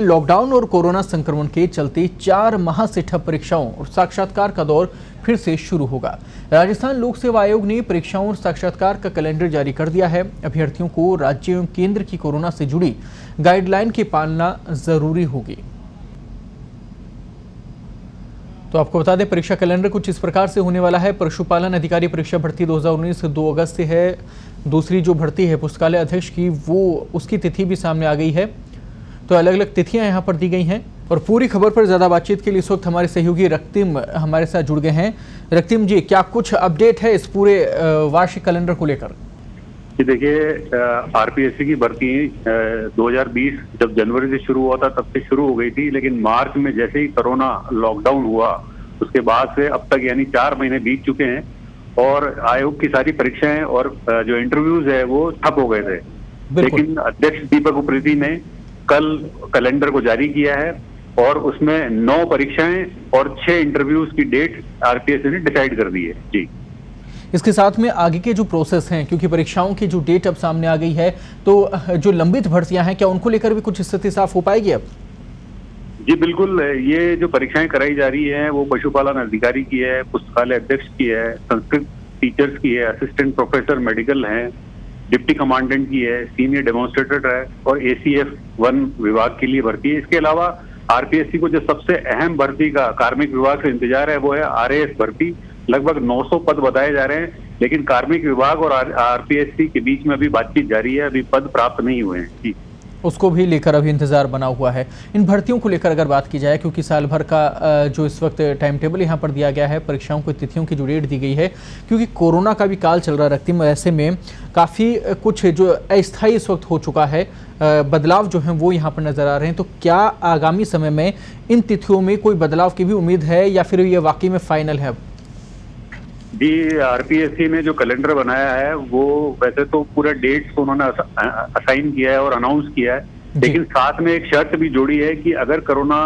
Lockdown और corona संक्रमण के चलते 4 माह से ठप परीक्षाओं और साक्षात्कार का दौर फिर से शुरू होगा। राजस्थान लोक सेवा आयोग ने परीक्षाओं और साक्षात्कार का कैलेंडर जारी कर दिया है। अभ्यर्थियों को राज्य एवं केंद्र की कोरोना से जुड़ी गाइडलाइन की पालना जरूरी होगी। तो आपको बता दें, परीक्षा कैलेंडर कुछ इस प्रकार से होने वाला है। पशुपालन अधिकारी परीक्षा भर्ती 2019 2 अगस्त से है। दूसरी जो भर्ती है पुस्तकालय अध्यक्ष की, वो उसकी तिथि भी सामने आ गई है। तो अलग अलग तिथियां यहां पर दी गई हैं। और पूरी खबर पर ज्यादा बातचीत के लिए इस वक्त हमारे सहयोगी रक्तिम हमारे साथ जुड़ गए हैं। रक्तिम जी, क्या कुछ अपडेट है इस पूरे वार्षिक कैलेंडर को लेकर? जी देखिए, आरपीएससी की भर्ती 2020 जब जनवरी से शुरू हुआ था तब से शुरू हो गई थी, लेकिन मार्च में जैसे ही कोरोना लॉकडाउन हुआ उसके बाद से अब तक यानी 4 महीने बीत चुके हैं और आयोग की सारी परीक्षाएं और जो इंटरव्यूज है वो ठप हो गए थे। लेकिन अध्यक्ष दीपक उप्रेती ने कल कैलेंडर को जारी किया है और उसमें 9 परीक्षाएं और 6 इंटरव्यूज की डेट आरपीएससी ने डिसाइड कर दी है। जी, इसके साथ में आगे के जो प्रोसेस हैं, क्योंकि परीक्षाओं की जो डेट अब सामने आ गई है, तो जो लंबित भर्तियां हैं, क्या उनको लेकर भी कुछ स्थिति साफ हो पाएगी अब? जी बिल्कुल, ये जो परीक्षाएं कराई जा रही है वो पशुपालन अधिकारी की है, पुस्तकालय अध्यक्ष की है, संस्कृत टीचर्स की है, असिस्टेंट प्रोफेसर मेडिकल है, डिप्टी कमांडेंट की है, सीनियर डेमोन्स्ट्रेटर है और ACF 1 विभाग के लिए भर्ती है। इसके अलावा आरपीएससी को जो सबसे अहम भर्ती का कार्मिक विभाग से इंतजार है वो है RAS भर्ती। लगभग 900 पद बताए जा रहे हैं, लेकिन कार्मिक विभाग और आरपीएससी के बीच में अभी बातचीत जारी है, अभी पद प्राप्त नहीं हुए हैं। जी, उसको भी लेकर अभी इंतजार बना हुआ है। इन भर्तियों को लेकर अगर बात की जाए, क्योंकि साल भर का जो इस वक्त टाइम टेबल यहाँ पर दिया गया है, परीक्षाओं की तिथियों की जो डेट दी गई है, क्योंकि कोरोना का भी काल चल रहा रखती है, ऐसे में काफ़ी कुछ जो अस्थायी इस वक्त हो चुका है, बदलाव जो हैं वो यहाँ पर नजर आ रहे हैं। तो क्या आगामी समय में इन तिथियों में कोई बदलाव की भी उम्मीद है या फिर ये वाकई में फाइनल है? जी, आरपीएससी ने जो कैलेंडर बनाया है वो वैसे तो पूरा डेट्स को उन्होंने असाइन किया है और अनाउंस किया है, लेकिन साथ में एक शर्त भी जोड़ी है कि अगर कोरोना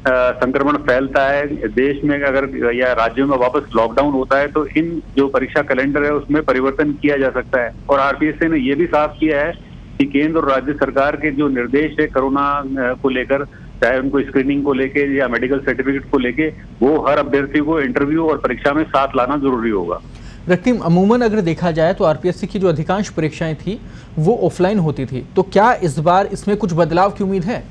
संक्रमण फैलता है देश में, अगर या राज्यों में वापस लॉकडाउन होता है, तो इन जो परीक्षा कैलेंडर है उसमें परिवर्तन किया जा सकता है। और आरपीएससी ने ये भी साफ किया है कि केंद्र और राज्य सरकार के जो निर्देश है कोरोना को लेकर, चाहे उनको स्क्रीनिंग को लेके या मेडिकल सर्टिफिकेट को लेके, वो हर अभ्यर्थी को इंटरव्यू और परीक्षा में साथ लाना जरूरी होगा। रक्तिम, अमूमन अगर देखा जाए तो आरपीएससी की जो अधिकांश परीक्षाएं थी वो ऑफलाइन होती थी, तो क्या इस बार इसमें कुछ बदलाव की उम्मीद है?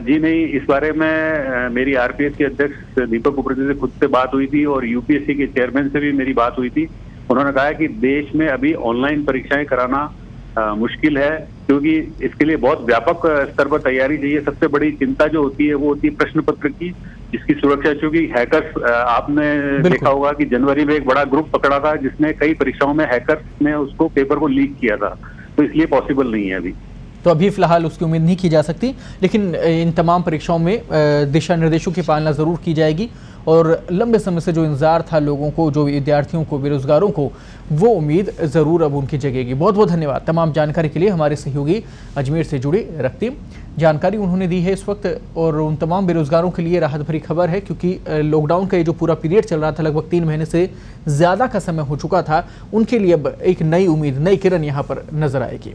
जी नहीं, इस बारे में मेरी आरपीएससी अध्यक्ष दीपक उप्रेती से खुद से बात हुई थी और यूपीएससी के चेयरमैन से भी मेरी बात हुई थी। उन्होंने कहा कि देश में अभी ऑनलाइन परीक्षाएं कराना मुश्किल है, क्योंकि इसके लिए बहुत व्यापक स्तर पर तैयारी चाहिए। सबसे बड़ी चिंता जो होती है वो होती है प्रश्न पत्र की, जिसकी सुरक्षा, चूंकि हैकर्स, आपने देखा होगा कि जनवरी में एक बड़ा ग्रुप पकड़ा था जिसने कई परीक्षाओं में हैकर्स ने उसको पेपर को लीक किया था, तो इसलिए पॉसिबल नहीं है अभी। तो अभी फिलहाल उसकी उम्मीद नहीं की जा सकती, लेकिन इन तमाम परीक्षाओं में दिशा निर्देशों की पालना जरूर की जाएगी और लंबे समय से जो इंतजार था लोगों को, जो विद्यार्थियों को, बेरोजगारों को, वो उम्मीद जरूर अब उनकी जगेगी। बहुत बहुत धन्यवाद तमाम जानकारी के लिए। हमारे सहयोगी अजमेर से जुड़े रक्तिम, जानकारी उन्होंने दी है इस वक्त। और उन तमाम बेरोजगारों के लिए राहत भरी खबर है, क्योंकि लॉकडाउन का ये जो पूरा पीरियड चल रहा था, लगभग 3 महीने से ज़्यादा का समय हो चुका था, उनके लिए अब एक नई उम्मीद, नई किरण यहाँ पर नजर आएगी।